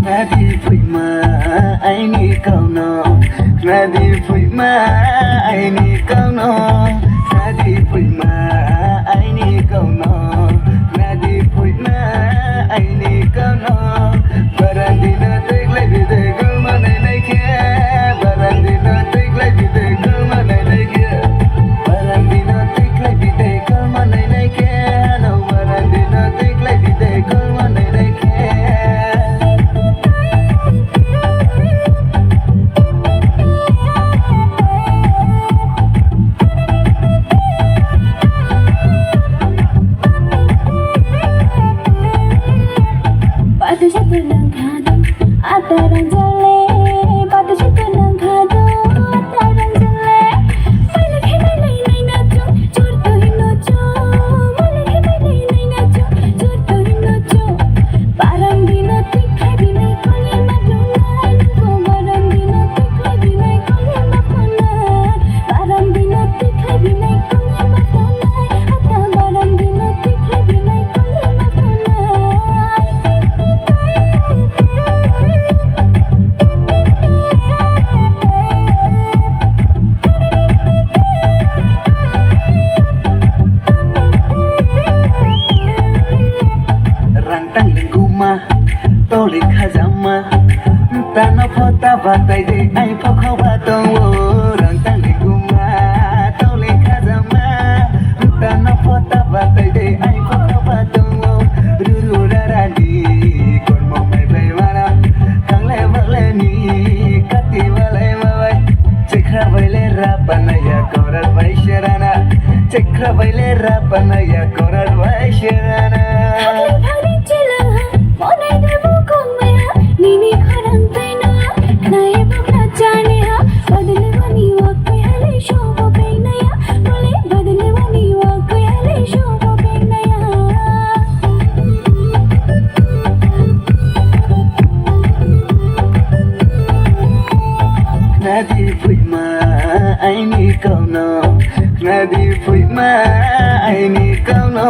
Nadi pui ma ai ni kau no Nadi pui ma ai ni kau no Nadi pui ma ai ni kau no Barandinu Tuikhlaidi de kau manai nai ke Barandinu Tuikhlaidi de kau manai nai ke Barandinu Tuikhlaidi de kau manai nai ke No Barandinu Tuikhlaidi de kau manai nai ke Batu satu nangkado, ataran jale. Batu satu nangkado, ataran jale. Malak hai nai nai nacho, chor to hi nacho. Malak hai nai nai nacho, chor to hi nacho. Barandinu Tuikhlaidi nai kole madonai. Barandinu Tuikhlaidi nai kole madonai. Barandinu Tuikhlaidi nai kole madonai. Ata Barandinu Tuikhlaidi nai kole madonai. Rantang linguma toli khazama tana phota batai de ai phokho batong rantang linguma toli khazama tana phota batai de ai phokho batong ruru rarani kon mo mai bai mara kangle bagle ni kati balai mawai chekra baile rapanaya korat bai sharana chekra baile rapanaya korat bai sharana Nadi pui ma ai ni kau no Nadi pui ma ai ni kau no